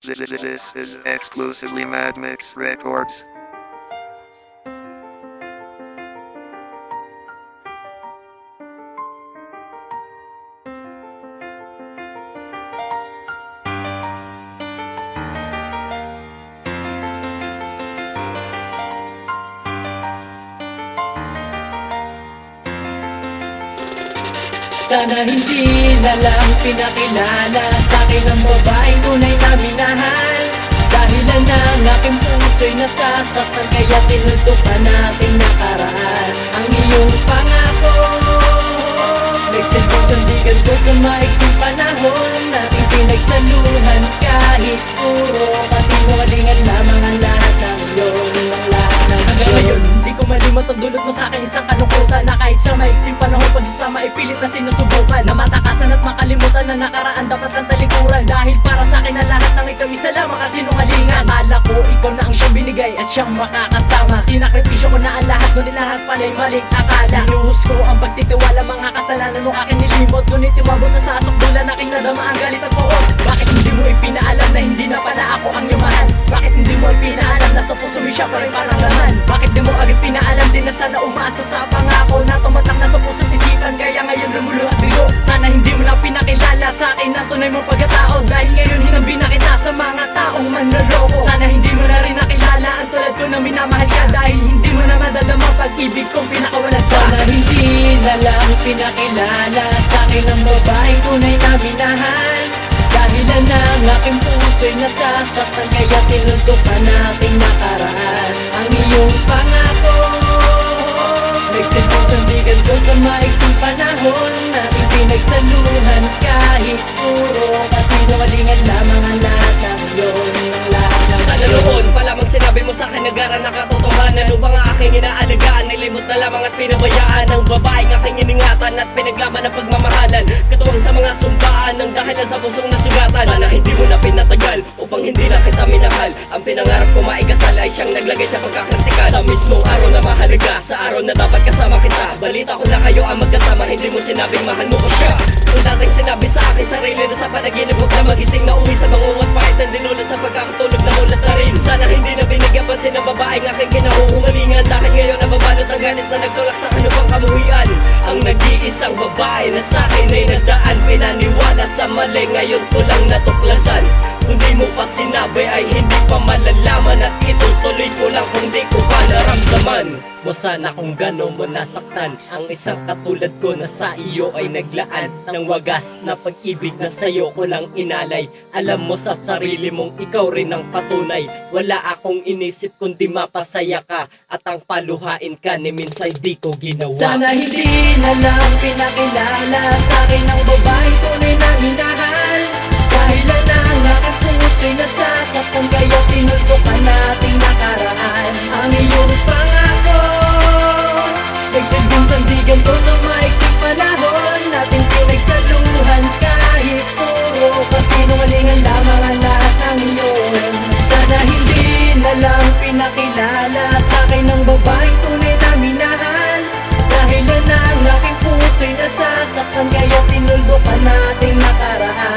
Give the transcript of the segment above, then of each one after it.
This is exclusively Mad Mix Records. Sana hindi na lang pinakilala sa'kin ang babaeng tunay na minahal. Dahilan ng aking puso'y nasasaktan, kaya tinultukan nating nakaraan. Ang iyong pangako nagsilbing sandigan ko sa maiksing panahon nating pinagsaluhan. Kahit puro kasinungalingan lamang ang lahat ng yun, ang lahat ng hanggang ngayon hindi ko malimot ang dulot mo sa'kin isang kalungkutan, na kahit sa maiksing panahon pagsasama ay pilit na sinusubukan, na matakasan at makalimutan na nakaraan dapat ang talikuran. Dahil para sa'kin na lahat ng ikaw isa lamang kasinungalingan. Akala ko ikaw na ang siyang binigay at siyang makakasama. Sinakripisyo ko na ang lahat, ngunit lahat pala'y maling akala. Inuhos ko ang pagtitiwala, mga kasalanan mo aking nilimot, ngunit umabot na sa asukdulan aking nadama ang galit at poon. Bakit hindi mo ipinaalam na hindi na pala ako ang iyong mahal? Bakit hindi mo ipinaalam na sa puso mo siya pa rin parang laman? Bakit di mo agad pinaalam din na sana umaasa sa pangako na tumatak na sa puso't isipan, kaya ngayon lumulo at bigo? Sana hindi mo lang pinakilala sa akin ang tunay mong pagkatao, dahil ngayon hinabi na kita sa mga taong manloloko. Sana hindi mo na rin nakilala ang tulad ko na minamahal ka, dahil hindi mo na madadama pag-ibig kong pinakawalan ka. Sana hindi na lang pinakilala sa akin ang babaeng tunay na minahal. Dahilan ng aking puso'y nasasaktan, kaya tinultukan nating nakaraan. Ang iyong pangako nagsilbing sandigan ko sa maiksing panahon nating pinagsaluhan. Kahit puro kasinungalingan lamang ang lahat ng yun, ang lahat ng sana noon pa lamang sinabi mo sa'kin nagara na katotohanan. Upang ang aking inaalagaan, nilimot na lamang at pinabayaan ang babaeng aking iningatan at pinaglaman ng pagmamahalan. Katuwang sa mga sumpaan ng dahilan sa pusong nasugatan. Sana hindi mo na pinatagal upang hindi na kita minahal. Ang pinangarap ko maikasal ay siyang naglagay sa pagkakritikal. Sa mismong araw na mahalaga, sa araw na dapat kasama kita, balita ko na kayo ang magkasama, hindi mo sinabing mahal mo ko siya. Kung dating sinabi sa akin sarili na sa panaginip, huwag na magising na uwi sa bangungot, kahit ang dinulat sa pagkakatulog na ulat na rin. Sana hindi na binigyan pansin ng babaeng aking kinahuhumalingan, dahil ngayon nababalot ang galit na nagtulak sa ano pang kamuhian. Ang nag-iisang babae na sa'kin ay nagdaan, pinaniwala sa mali, ngayon ko lang natuklasan. Kung di mo pa sinabi ay hindi pa malalaman, at itutuloy ko lang kung di ko pa naramdaman. Mo sana kung gano'n mo nasaktan ang isang katulad ko na sa iyo ay naglaan ng wagas na pag-ibig na sa'yo ko lang inalay. Alam mo sa sarili mong ikaw rin ang patunay, wala akong inisip kundi mapasaya ka, at ang paluhain ka ni minsan di ko ginawa. Sana hindi na lang pinakilala sa'kin ang babaeng tunay na minahal. Dahilan ng aking puso'y nasasaktan, kaya tinultukan nating nakaraan. Ang iyong pangako nagsilbing sandigan ko sa maiksing panahon nating pinagsaluhan. Kahit puro kasinungalingan lamang ang lahat ng iyon. Sana hindi na lang pinakilala sa'kin ang babaeng tunay na minahal. Dahilan ng aking puso'y nasasaktan, kaya tinultukan nating nakaraan.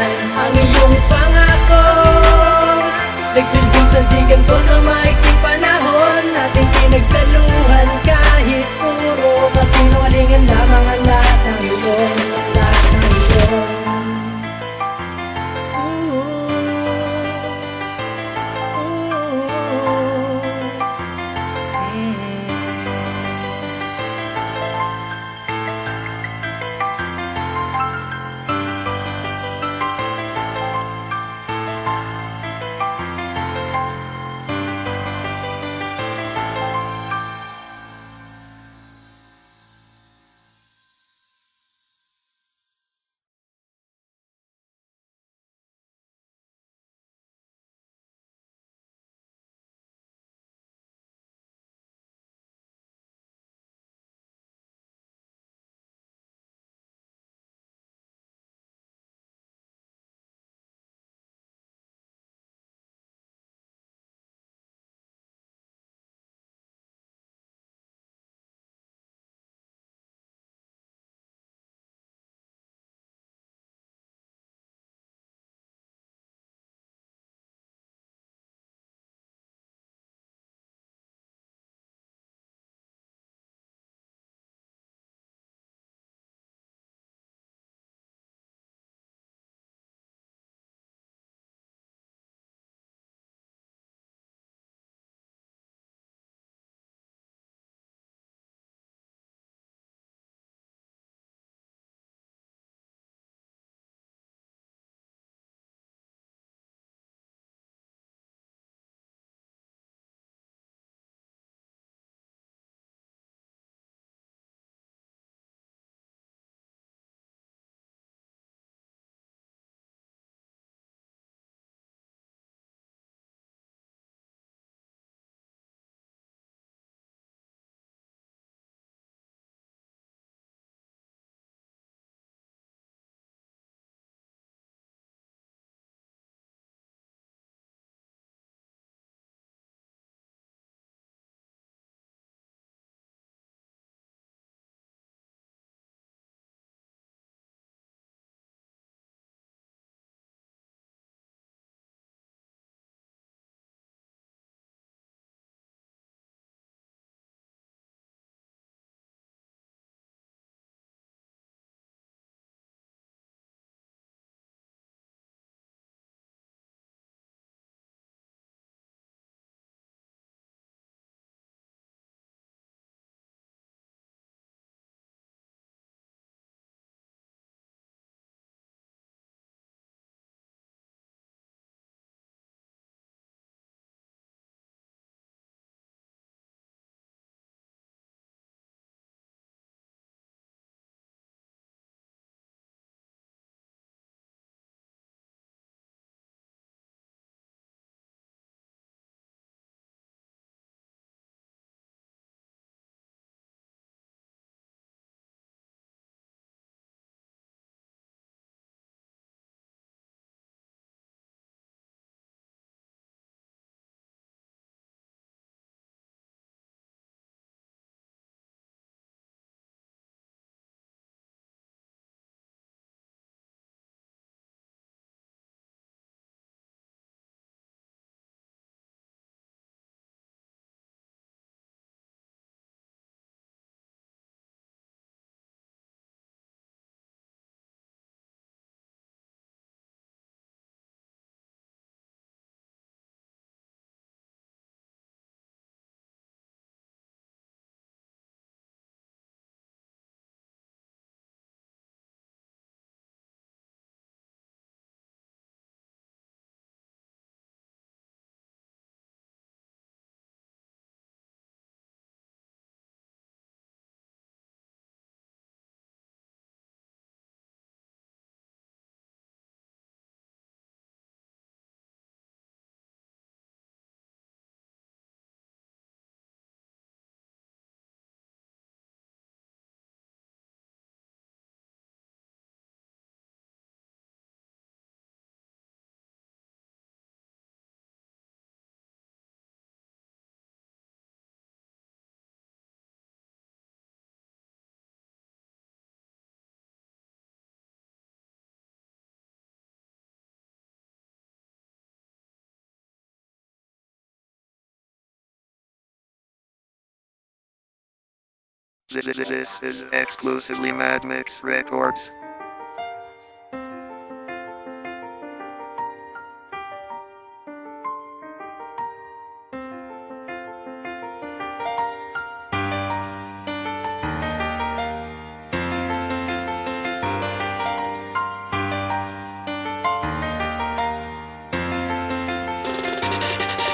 This is exclusively Mad Mix Records.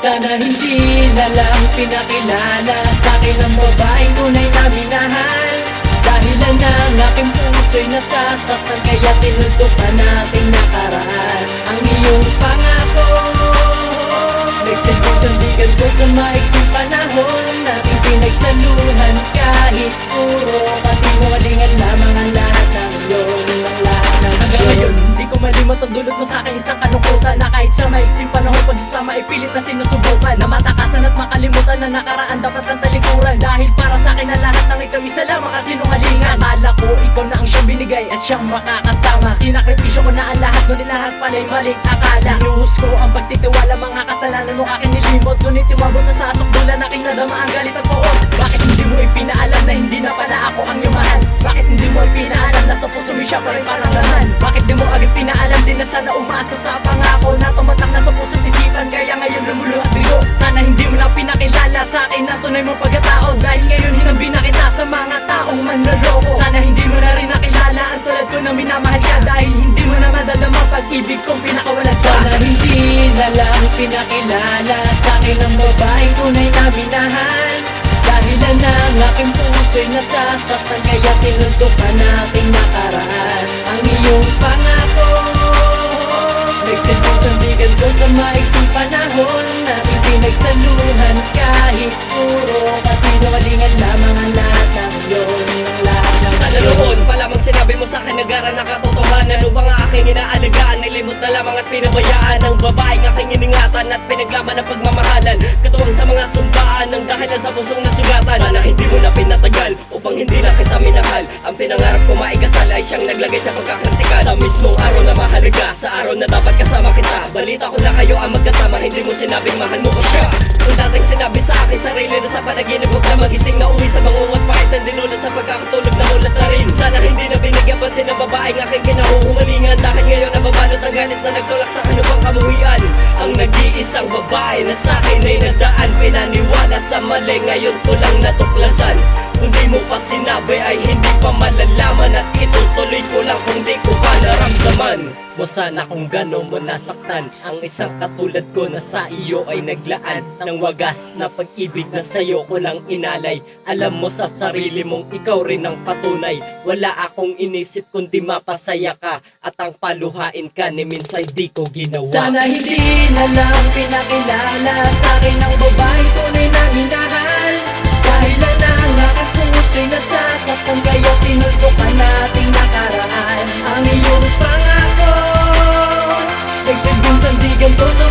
Sana hindi na lang pinakilala sa'kin ang babaeng tunay na minahal. Dahilan ng aking puso'y nasasaktan, kaya tinultukan nating nakaraan. Ang iyong pangako nagsilbing sandigan ko sa maikling panahon nating pinagsaluhan. Kahit puro kasinungalingan lamang ang lahat ng yun, ang lahat ng hanggang ngayon hindi ko malimot ang dulot mo sa'kin isang kanungkutan, na kahit sa maiksing panahon pagsasama ipilit na sinusubukan, na matakasan at makalimutan na nakaraan dapat ang talikuran. Dahil para sa'kin ang lahat ng ito isa lamang kasinungalingan. Akala ko ikaw na ang siyang binigay at siyang makakasama, sinakripisyo ko na ang lahat, ngunit lahat pala'y maling akala. Inuhos ko ang pagtitiwala, mga kasalanan mo aking nilimot, ngunit umabot na sa asukdulan aking nadama ang galit at poot. Bakit hindi mo ipinaalam na hindi na pala ako ang iyong mahal? Bakit hindi mo ipinaalam na sa puso mo siya pa rin parang laman? Bakit di mo agad pinaalam din na sana umasa sa pangako na tumatak na sa puso't isipan, kaya ngayon lumulo at bigo? Sana hindi mo na pinakilala sa akin ang tunay mong pagkatao, dahil ngayon hinabi na kita sa mga taong manloloko. Sana hindi mo na rin nakilala ang tulad ko na minamahal ka, dahil hindi mo na madadama pag-ibig kong pinakawalan ka. Sana hindi na lang pinakilala sa akin ang babaeng tunay na minahal. Dahilan ng aking puso'y nasasaktan, kaya tinultukan nating nakaraan. Ang iyong pangako nagsilbing sandigan ko sa maikling panahon nating pinagsaluhan. Kahit puro kasinungalingan lamang ang lahat ng yun, ang lahat ng Sana noon pa lamang sinabi mo sa'kin nagara na katotohanan, upang ang aking inaalagaan nilimot na lamang at pinabayaan ang babaeng aking iningatan at pinaglaban ng pagmamahalan, katuwang sa mga sumpaan ng dahilan sa pusong nasugatan. Sana hindi mo na pinatagal upang hindi na kita minahal. Ang pinangarap ko maigasal ay siyang naglagay sa pagkakritikal. Sa mismong araw na mahalaga, sa araw na dapat kasama kita, balita ko na kayo ang magkasama, hindi mo sinabing mahal mo ko siya. Kung dating sinabi sa akin sarili na sa panaginip, huwag na magising na uwi sa bangungot, bakit ang dinulot sa pagkakatulog na mulat na rin. Sana hindi na binigyan pansin ng babaeng aking kinahuhumalingan, dahil ngayon nababalot ang galit na nagtulak sa ano pang kamuhian. Ang nag-iisang babae na sa'kin ay nadaan, pinaniwala sa mali, ngayon ko lang natuklasan. Kung di mo pa sinabi ay hindi pa malalaman, at itutuloy ko lang kung di ko pa naramdaman mo. Sana kung gano'n mo nasaktan ang isang katulad ko na sa iyo ay naglaan ng wagas na pag-ibig na sa'yo ko lang inalay. Alam mo sa sarili mong ikaw rin ang patunay, wala akong inisip kundi mapasaya ka, at ang paluhain ka ni minsan di ko ginawa. Sana hindi na lang pinakilala sa'kin ang babaeng tunay na minahal. Dahilan ng aking puso'y nasasaktan, kaya tinultukan nating nakaraan. Ang iyong pangako nagsilbing sandigan ko sa